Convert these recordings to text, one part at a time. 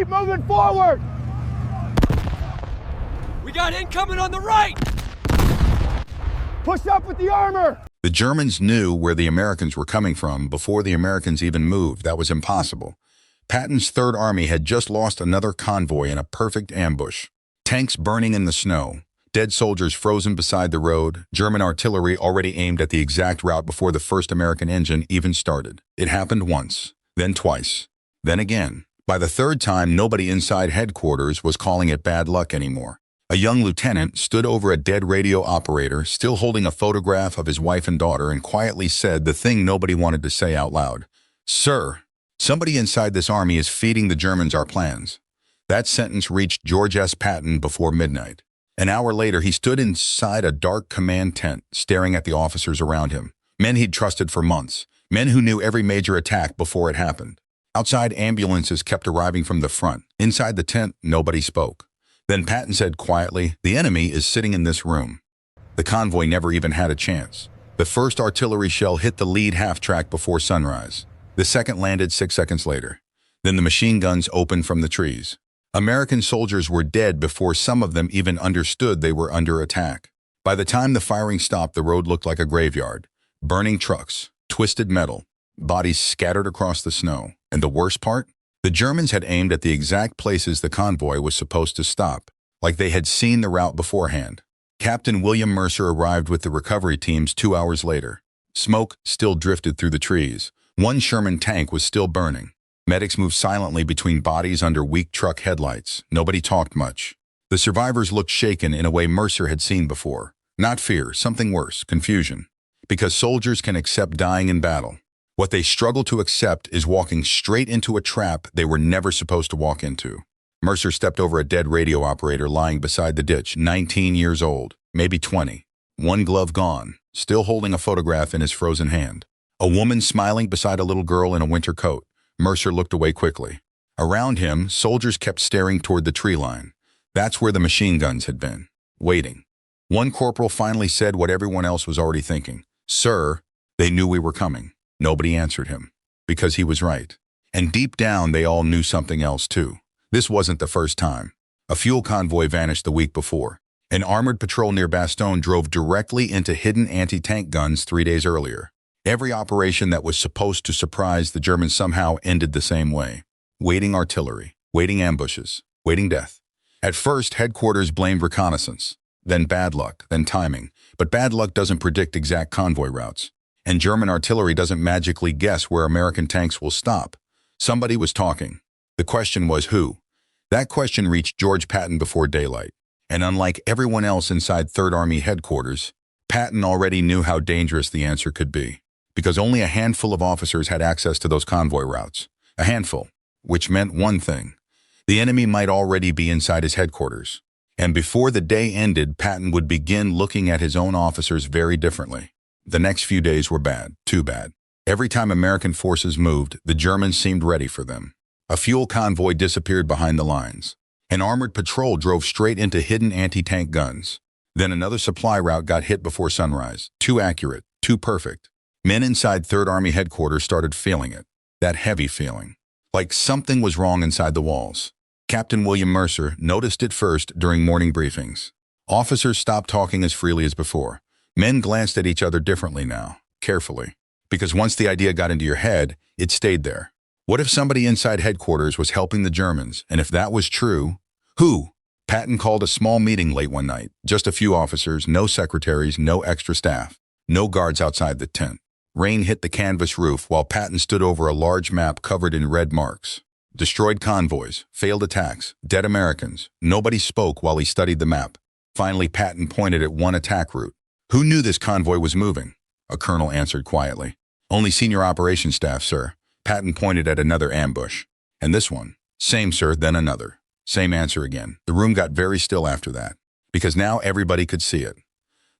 Keep moving forward! We got incoming on the right! Push up with the armor! The Germans knew where the Americans were coming from before the Americans even moved. That was impossible. Patton's Third Army had just lost another convoy in a perfect ambush. Tanks burning in the snow, dead soldiers frozen beside the road, German artillery already aimed at the exact route before the first American engine even started. It happened once, then twice, then again. By the third time, nobody inside headquarters was calling it bad luck anymore. A young lieutenant stood over a dead radio operator, still holding a photograph of his wife and daughter, and quietly said the thing nobody wanted to say out loud. "Sir, somebody inside this army is feeding the Germans our plans." That sentence reached George S. Patton before midnight. An hour later, he stood inside a dark command tent, staring at the officers around him. Men he'd trusted for months. Men who knew every major attack before it happened. Outside, ambulances kept arriving from the front. Inside the tent, nobody spoke. Then Patton said quietly, "The enemy is sitting in this room." The convoy never even had a chance. The first artillery shell hit the lead half-track before sunrise. The second landed 6 seconds later. Then the machine guns opened from the trees. American soldiers were dead before some of them even understood they were under attack. By the time the firing stopped, the road looked like a graveyard. Burning trucks, twisted metal, bodies scattered across the snow. And the worst part? The Germans had aimed at the exact places the convoy was supposed to stop, like they had seen the route beforehand. Captain William Mercer arrived with the recovery teams 2 hours later. Smoke still drifted through the trees. One Sherman tank was still burning. Medics moved silently between bodies under weak truck headlights. Nobody talked much. The survivors looked shaken in a way Mercer had seen before. Not fear, something worse, confusion. Because soldiers can accept dying in battle. What they struggle to accept is walking straight into a trap they were never supposed to walk into. Mercer stepped over a dead radio operator lying beside the ditch, 19 years old, maybe 20. One glove gone, still holding a photograph in his frozen hand. A woman smiling beside a little girl in a winter coat. Mercer looked away quickly. Around him, soldiers kept staring toward the tree line. That's where the machine guns had been, waiting. One corporal finally said what everyone else was already thinking. "Sir, they knew we were coming." Nobody answered him, because he was right. And deep down, they all knew something else too. This wasn't the first time. A fuel convoy vanished the week before. An armored patrol near Bastogne drove directly into hidden anti-tank guns 3 days earlier. Every operation that was supposed to surprise the Germans somehow ended the same way. Waiting artillery, waiting ambushes, waiting death. At first, headquarters blamed reconnaissance, then bad luck, then timing. But bad luck doesn't predict exact convoy routes. And German artillery doesn't magically guess where American tanks will stop. Somebody was talking. The question was who? That question reached George Patton before daylight. And unlike everyone else inside Third Army headquarters, Patton already knew how dangerous the answer could be. Because only a handful of officers had access to those convoy routes. A handful, which meant one thing. The enemy might already be inside his headquarters. And before the day ended, Patton would begin looking at his own officers very differently. The next few days were bad, too bad. Every time American forces moved, the Germans seemed ready for them. A fuel convoy disappeared behind the lines. An armored patrol drove straight into hidden anti-tank guns. Then another supply route got hit before sunrise. Too accurate, too perfect. Men inside Third Army headquarters started feeling it. That heavy feeling. Like something was wrong inside the walls. Captain William Mercer noticed it first during morning briefings. Officers stopped talking as freely as before. Men glanced at each other differently now, carefully. Because once the idea got into your head, it stayed there. What if somebody inside headquarters was helping the Germans? And if that was true, who? Patton called a small meeting late one night. Just a few officers, no secretaries, no extra staff. No guards outside the tent. Rain hit the canvas roof while Patton stood over a large map covered in red marks. Destroyed convoys, failed attacks, dead Americans. Nobody spoke while he studied the map. Finally, Patton pointed at one attack route. "Who knew this convoy was moving?" A colonel answered quietly. "Only senior operations staff, sir." Patton pointed at another ambush. "And this one?" "Same, sir," then another. Same answer again. The room got very still after that, because now everybody could see it.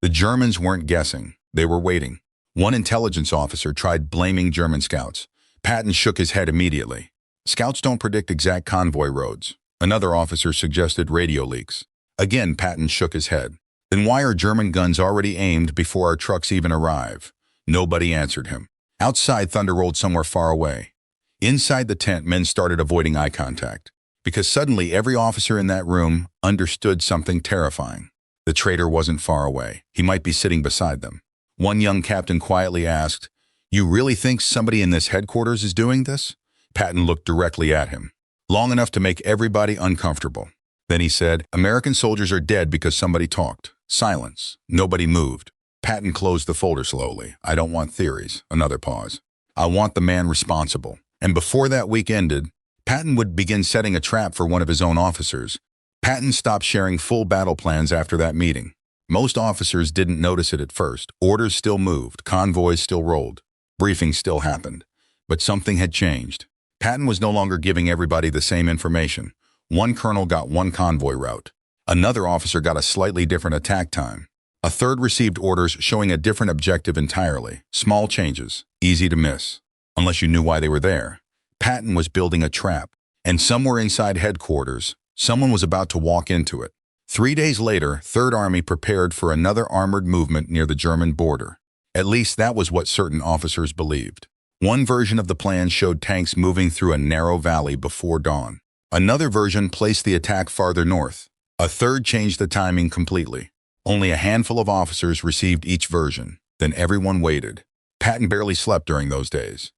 The Germans weren't guessing. They were waiting. One intelligence officer tried blaming German scouts. Patton shook his head immediately. Scouts don't predict exact convoy roads. Another officer suggested radio leaks. Again, Patton shook his head. Then why are German guns already aimed before our trucks even arrive? Nobody answered him. Outside, thunder rolled somewhere far away. Inside the tent, men started avoiding eye contact. because suddenly every officer in that room understood something terrifying. The traitor wasn't far away. He might be sitting beside them. One young captain quietly asked, "You really think somebody in this headquarters is doing this?" Patton looked directly at him, long enough to make everybody uncomfortable. Then he said, "American soldiers are dead because somebody talked." Silence. Nobody moved. Patton closed the folder slowly. "I don't want theories." Another pause. "I want the man responsible." And before that week ended, Patton would begin setting a trap for one of his own officers. Patton stopped sharing full battle plans after that meeting. Most officers didn't notice it at first. Orders still moved, convoys still rolled, briefings still happened. But something had changed. Patton was no longer giving everybody the same information. One colonel got one convoy route. Another officer got a slightly different attack time. A third received orders showing a different objective entirely. Small changes, easy to miss, unless you knew why they were there. Patton was building a trap, and somewhere inside headquarters, someone was about to walk into it. 3 days later, Third Army prepared for another armored movement near the German border. At least that was what certain officers believed. One version of the plan showed tanks moving through a narrow valley before dawn. Another version placed the attack farther north. A third changed the timing completely. Only a handful of officers received each version. Then everyone waited. Patton barely slept during those days.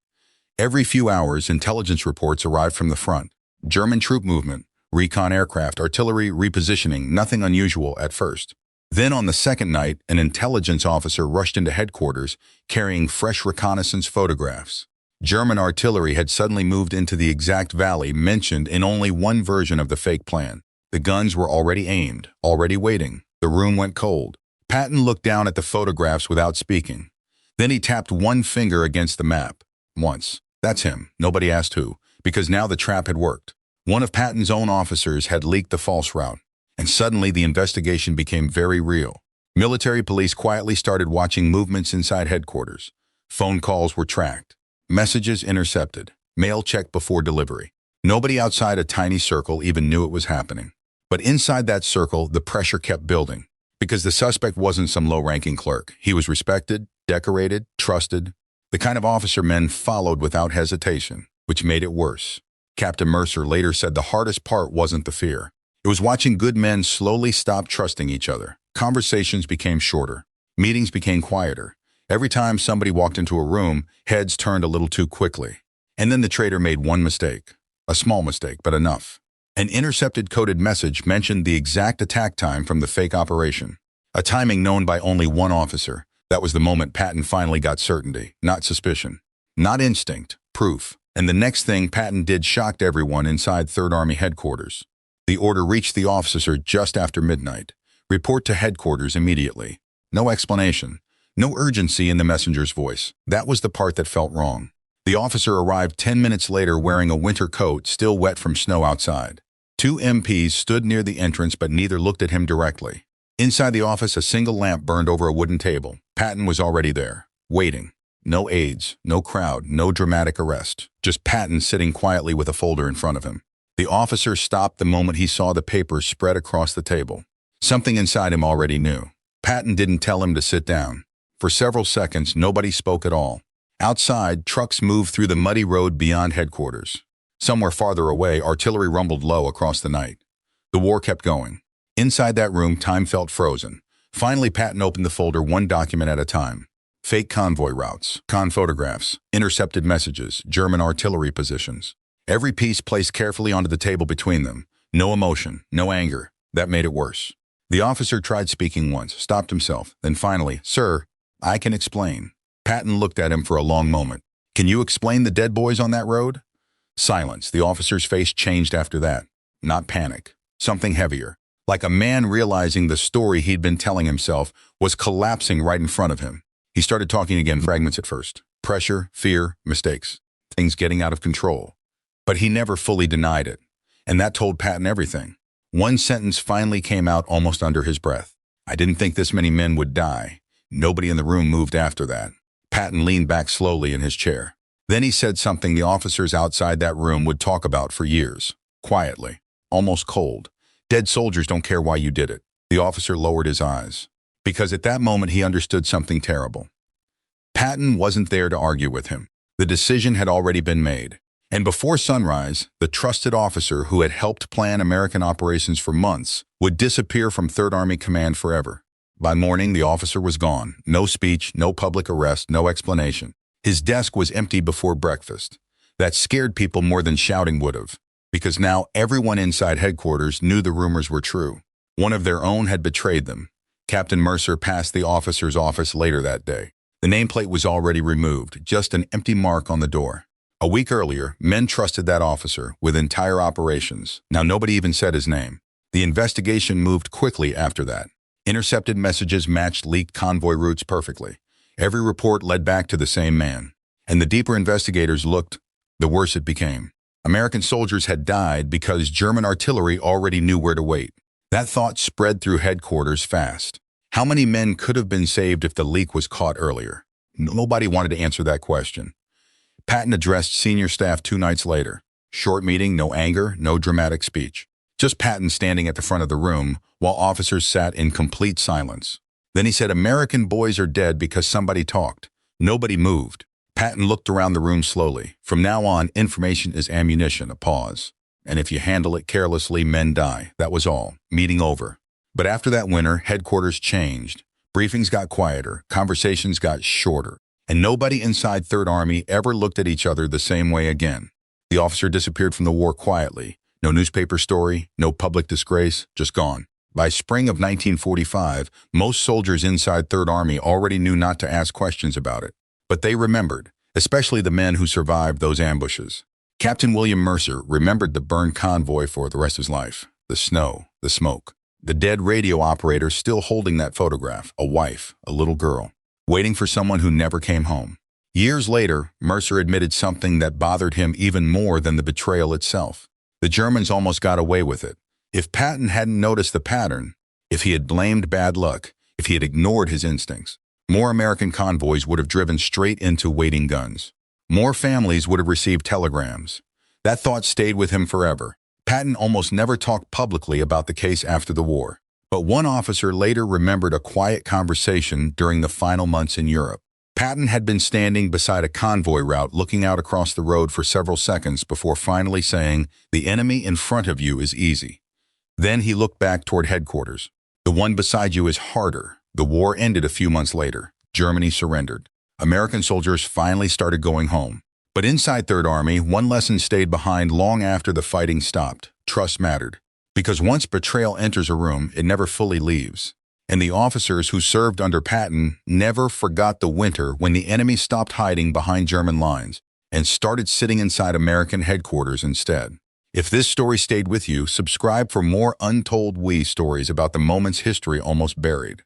Every few hours, intelligence reports arrived from the front. German troop movement, recon aircraft, artillery repositioning, nothing unusual at first. Then on the second night, an intelligence officer rushed into headquarters carrying fresh reconnaissance photographs. German artillery had suddenly moved into the exact valley mentioned in only one version of the fake plan. The guns were already aimed, already waiting. The room went cold. Patton looked down at the photographs without speaking. Then he tapped one finger against the map. Once. That's him. Nobody asked who, because now the trap had worked. One of Patton's own officers had leaked the false route. And suddenly the investigation became very real. Military police quietly started watching movements inside headquarters. Phone calls were tracked. Messages intercepted. Mail checked before delivery. Nobody outside a tiny circle even knew it was happening. But inside that circle, the pressure kept building. Because the suspect wasn't some low-ranking clerk. He was respected, decorated, trusted. The kind of officer men followed without hesitation, which made it worse. Captain Mercer later said the hardest part wasn't the fear. It was watching good men slowly stop trusting each other. Conversations became shorter. Meetings became quieter. Every time somebody walked into a room, heads turned a little too quickly. And then the traitor made one mistake. A small mistake, but enough. An intercepted coded message mentioned the exact attack time from the fake operation. A timing known by only one officer. That was the moment Patton finally got certainty, not suspicion. Not instinct, proof. And the next thing Patton did shocked everyone inside Third Army headquarters. The order reached the officer just after midnight. Report to headquarters immediately. No explanation. No urgency in the messenger's voice. That was the part that felt wrong. The officer arrived 10 minutes later wearing a winter coat still wet from snow outside. 2 MPs stood near the entrance but neither looked at him directly. Inside the office, a single lamp burned over a wooden table. Patton was already there, waiting. No aides, no crowd, no dramatic arrest. Just Patton sitting quietly with a folder in front of him. The officer stopped the moment he saw the papers spread across the table. Something inside him already knew. Patton didn't tell him to sit down. For several seconds, nobody spoke at all. Outside, trucks moved through the muddy road beyond headquarters. Somewhere farther away, artillery rumbled low across the night. The war kept going. Inside that room, time felt frozen. Finally, Patton opened the folder one document at a time. Fake convoy routes, con photographs, intercepted messages, German artillery positions. Every piece placed carefully onto the table between them. No emotion, no anger. That made it worse. The officer tried speaking once, stopped himself, then finally, "Sir, I can explain." Patton looked at him for a long moment. "Can you explain the dead boys on that road?" Silence. The officer's face changed after that. Not panic. Something heavier. Like a man realizing the story he'd been telling himself was collapsing right in front of him. He started talking again, fragments at first. Pressure, fear, mistakes. Things getting out of control. But he never fully denied it. And that told Patton everything. One sentence finally came out almost under his breath. "I didn't think this many men would die." Nobody in the room moved after that. Patton leaned back slowly in his chair. Then he said something the officers outside that room would talk about for years. Quietly. Almost cold. "Dead soldiers don't care why you did it." The officer lowered his eyes. Because at that moment he understood something terrible. Patton wasn't there to argue with him. The decision had already been made. And before sunrise, the trusted officer who had helped plan American operations for months would disappear from Third Army Command forever. By morning, the officer was gone. No speech, no public arrest, no explanation. His desk was empty before breakfast. That scared people more than shouting would have, because now everyone inside headquarters knew the rumors were true. One of their own had betrayed them. Captain Mercer passed the officer's office later that day. The nameplate was already removed, just an empty mark on the door. A week earlier, men trusted that officer with entire operations. Now nobody even said his name. The investigation moved quickly after that. Intercepted messages matched leaked convoy routes perfectly. Every report led back to the same man. And the deeper investigators looked, the worse it became. American soldiers had died because German artillery already knew where to wait. That thought spread through headquarters fast. How many men could have been saved if the leak was caught earlier? Nobody wanted to answer that question. Patton addressed senior staff 2 nights later. Short meeting, no anger, no dramatic speech. Just Patton standing at the front of the room while officers sat in complete silence. Then he said, "American boys are dead because somebody talked." Nobody moved. Patton looked around the room slowly. From now on, information is ammunition, a pause. And if you handle it carelessly, men die. That was all. Meeting over. But after that winter, headquarters changed. Briefings got quieter. Conversations got shorter. And nobody inside Third Army ever looked at each other the same way again. The officer disappeared from the war quietly. No newspaper story, no public disgrace, just gone. By spring of 1945, most soldiers inside Third Army already knew not to ask questions about it. But they remembered, especially the men who survived those ambushes. Captain William Mercer remembered the burned convoy for the rest of his life. The snow, the smoke. The dead radio operator still holding that photograph, a wife, a little girl, waiting for someone who never came home. Years later, Mercer admitted something that bothered him even more than the betrayal itself. The Germans almost got away with it. If Patton hadn't noticed the pattern, if he had blamed bad luck, if he had ignored his instincts, more American convoys would have driven straight into waiting guns. More families would have received telegrams. That thought stayed with him forever. Patton almost never talked publicly about the case after the war. But one officer later remembered a quiet conversation during the final months in Europe. Patton had been standing beside a convoy route looking out across the road for several seconds before finally saying, "The enemy in front of you is easy." Then he looked back toward headquarters. "The one beside you is harder." The war ended a few months later. Germany surrendered. American soldiers finally started going home. But inside Third Army, one lesson stayed behind long after the fighting stopped. Trust mattered. Because once betrayal enters a room, it never fully leaves. And the officers who served under Patton never forgot the winter when the enemy stopped hiding behind German lines and started sitting inside American headquarters instead. If this story stayed with you, subscribe for more untold stories about the moments history almost buried.